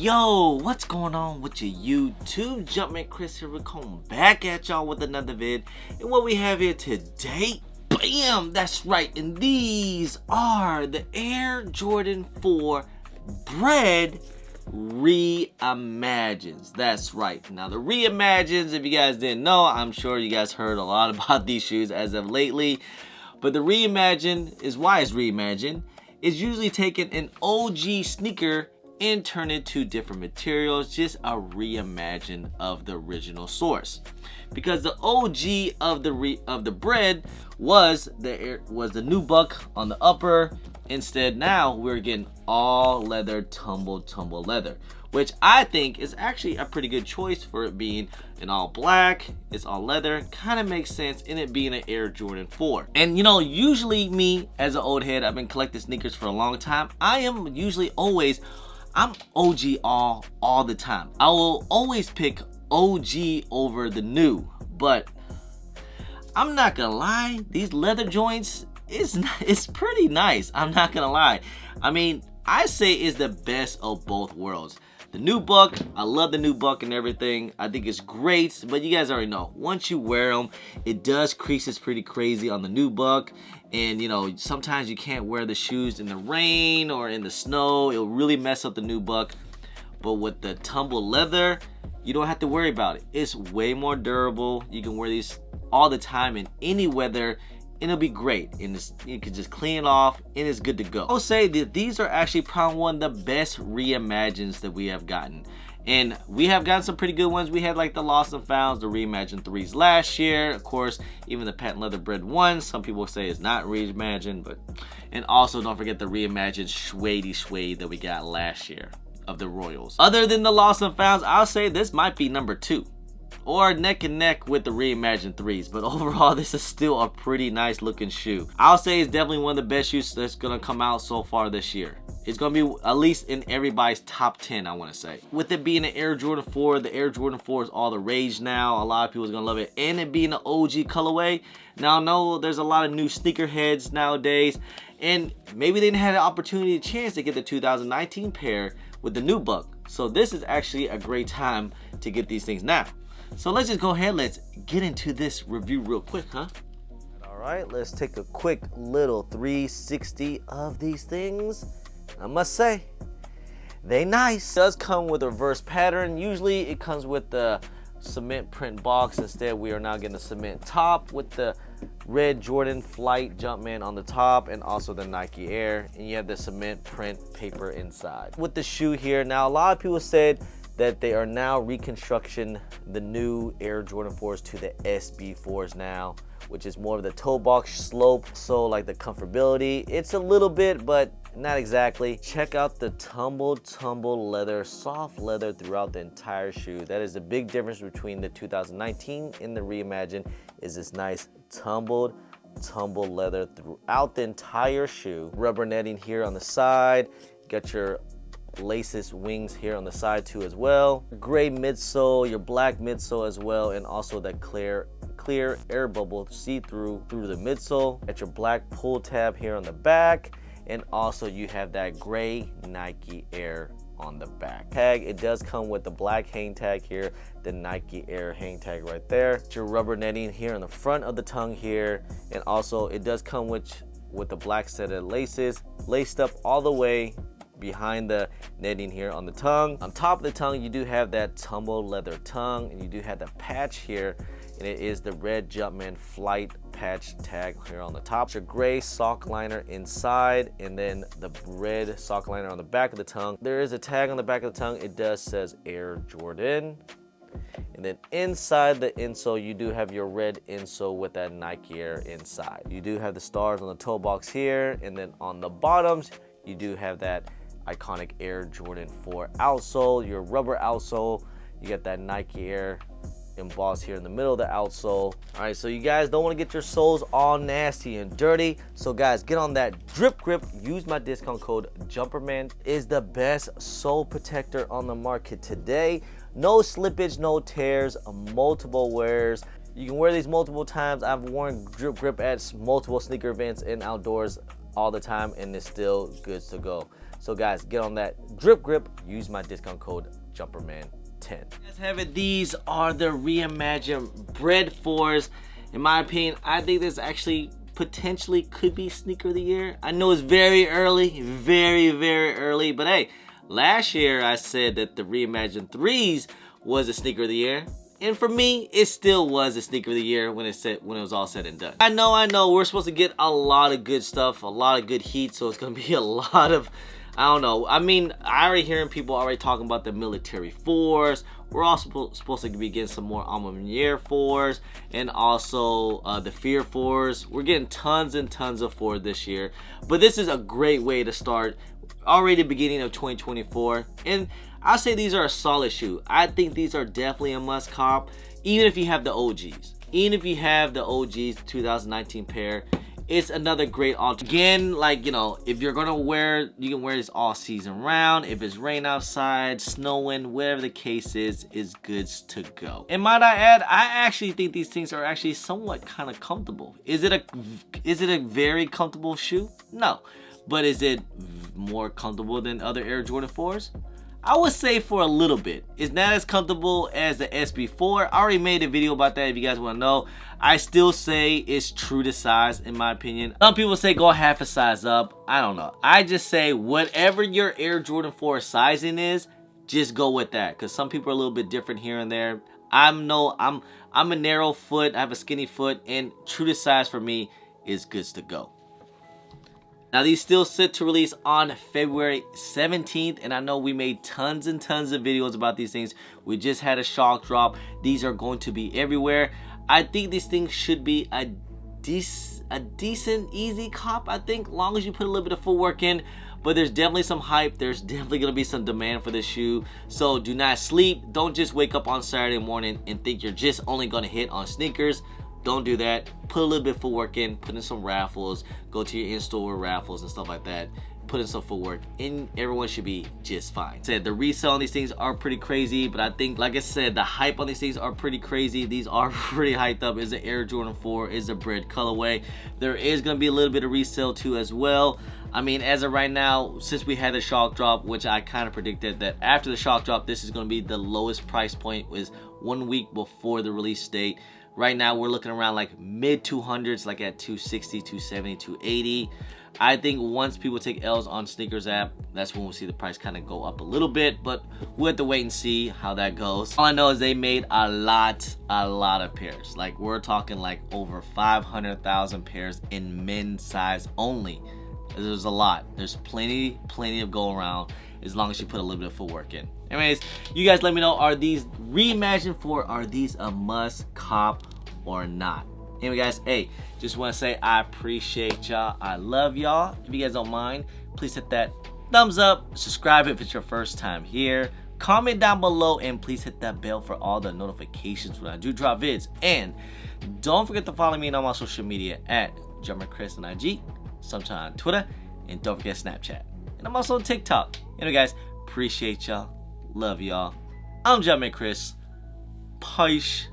Yo, what's going on with your YouTube? Jumpman Chris here. We're coming back at y'all with another vid. And what we have here today, bam, that's right. And these are the Air Jordan 4 Bred Reimagined. That's right. Now the Reimagined, if you guys didn't know, I'm sure you guys heard a lot about these shoes as of lately. But the Reimagined is why it's Reimagined. It's usually taking an OG sneaker and turn it to different materials, just a reimagined of the original source. Because the OG of the Bred was the nubuck on the upper. Instead, now we're getting all leather, tumble leather, which I think is actually a pretty good choice for it being an all black. It's all leather, kind of makes sense in it being an Air Jordan 4. And you know, usually me as an old head, I've been collecting sneakers for a long time. I'm OG all the time. I will always pick OG over the new, but I'm not gonna lie, these leather joints, it's pretty nice. I'm not gonna lie. I mean, I say it's the best of both worlds. The nubuck, I love the nubuck and everything. I think it's great, but you guys already know, once you wear them, it does creases pretty crazy on the nubuck. And you know, sometimes you can't wear the shoes in the rain or in the snow. It'll really mess up the nubuck. But with the tumble leather, you don't have to worry about it. It's way more durable. You can wear these all the time in any weather, and it'll be great. And you can just clean it off, and it's good to go. I'll say that these are actually probably one of the best reimagineds that we have gotten. And we have gotten some pretty good ones. We had like the Lost and Founds, the Reimagined 3s last year. Of course, even the patent leather Bred 1s. Some people say it's not reimagined, but... And also don't forget the Reimagined suede that we got last year of the Royals. Other than the Lost and Founds, I'll say this might be number 2. Or neck and neck with the Reimagined 3s. But overall, this is still a pretty nice looking shoe. I'll say it's definitely one of the best shoes that's gonna come out so far this year. It's gonna be at least in everybody's top 10, I wanna say. With it being an Air Jordan 4, the Air Jordan 4 is all the rage now. A lot of people's gonna love it. And it being an OG colorway. Now I know there's a lot of new sneakerheads nowadays. And maybe they didn't have the opportunity, chance to get the 2019 pair with the nubuck. So this is actually a great time to get these things now. So let's just go ahead, let's get into this review real quick, huh? All right, let's take a quick little 360 of these things. I must say, they nice. It does come with a reverse pattern. Usually it comes with the cement print box. Instead, we are now getting a cement top with the red Jordan Flight Jumpman on the top and also the Nike Air. And you have the cement print paper inside. With the shoe here, now a lot of people said that they are now reconstruction the new Air Jordan 4s to the SB4s now, which is more of the toe box slope. So like the comfortability, it's a little bit, but not exactly. Check out the tumble leather, soft leather throughout the entire shoe. That is the big difference between the 2019 and the Reimagined, is this nice tumble leather throughout the entire shoe. Rubber netting here on the side. Got your laces wings here on the side too as well. Gray midsole, your black midsole as well, and also that clear air bubble see-through through the midsole. At your black pull tab here on the back, and also you have that gray Nike Air on the back. Tag, it does come with the black hang tag here, the Nike Air hang tag right there. Your rubber netting here on the front of the tongue here, and also it does come with the black set of laces laced up all the way behind the netting here on the tongue. On top of the tongue, you do have that tumble leather tongue, and you do have the patch here, and it is the red Jumpman Flight patch tag here on the top. Your gray sock liner inside, and then the red sock liner on the back of the tongue. There is a tag on the back of the tongue. It does says Air Jordan. And then inside the insole, you do have your red insole with that Nike Air inside. You do have the stars on the toe box here, and then on the bottoms, you do have that iconic Air Jordan 4 outsole, your rubber outsole. You get that Nike Air embossed here in the middle of the outsole. All right, so you guys don't want to get your soles all nasty and dirty. So guys, get on that drip grip. Use my discount code JUMPERMAN. Is the best sole protector on the market today. No slippage, no tears, multiple wears. You can wear these multiple times. I've worn drip grip at multiple sneaker events and outdoors all the time, and it's still good to go. So guys, get on that drip grip. Use my discount code JumperMan10. Guys, have it. These are the Reimagined Bred 4s. In my opinion, I think this actually potentially could be sneaker of the year. I know it's very early, very early, but hey, last year I said that the Reimagined 3s was a sneaker of the year. And for me, it still was a sneaker of the year when it was all said and done. I know, we're supposed to get a lot of good stuff, a lot of good heat, so it's gonna be a lot of, I don't know. I mean, I already hearing people already talking about the military 4s. We're also supposed to be getting some more Almavier 4s, and also the Fear 4s. We're getting tons and tons of 4 this year, but this is a great way to start already the beginning of 2024. And I'll say these are a solid shoe. I think these are definitely a must cop, even if you have the OGs. Even if you have the OGs 2019 pair, it's another great option. Again, like, you know, if you're gonna wear, you can wear this all season round. If it's rain outside, snowing, whatever the case is good to go. And might I add, I actually think these things are actually somewhat kind of comfortable. Is it a very comfortable shoe? No. But is it more comfortable than other Air Jordan 4s? I would say for a little bit. It's not as comfortable as the SB4. I already made a video about that if you guys want to know. I still say it's true to size in my opinion. Some people say go half a size up. I don't know. I just say whatever your Air Jordan 4 sizing is, just go with that. Because some people are a little bit different here and there. I'm a narrow foot. I have a skinny foot. And true to size for me is good to go. Now these still set to release on February 17th, and I know we made tons and tons of videos about these things. We just had a shock drop. These are going to be everywhere. I think these things should be a decent, easy cop, I think, long as you put a little bit of footwork in. But there's definitely some hype. There's definitely going to be some demand for this shoe. So do not sleep. Don't just wake up on Saturday morning and think you're just only going to hit on sneakers. Don't do that. Put a little bit of footwork in. Put in some raffles. Go to your in-store raffles and stuff like that. Put in some footwork, and everyone should be just fine. The resale on these things are pretty crazy, but I think, like I said, the hype on these things are pretty crazy. These are pretty hyped up. Is an Air Jordan 4, is a Bred colorway. There is going to be a little bit of resale too as well. I mean, as of right now, since we had the shock drop, which I kind of predicted that after the shock drop, this is going to be the lowest price point, was 1 week before the release date. Right now, we're looking around like mid 200s, like at 260, 270, 280. I think once people take L's on sneakers app, that's when we'll see the price kind of go up a little bit, but we'll have to wait and see how that goes. All I know is they made a lot of pairs. Like, we're talking like over 500,000 pairs in men's size only. There's a lot. There's plenty of go around as long as you put a little bit of footwork in. Anyways, you guys let me know, are these Reimagined 4, are these a must cop or not? Anyway guys, hey, just want to say I appreciate y'all. I love y'all. If you guys don't mind, please hit that thumbs up, subscribe if it's your first time here, comment down below, and please hit that bell for all the notifications when I do drop vids. And don't forget to follow me on all my social media at JumperChris on IG, sometime on Twitter, and don't forget Snapchat. And I'm also on TikTok. Anyway guys, appreciate y'all. Love y'all. I'm JumperChris. Peace.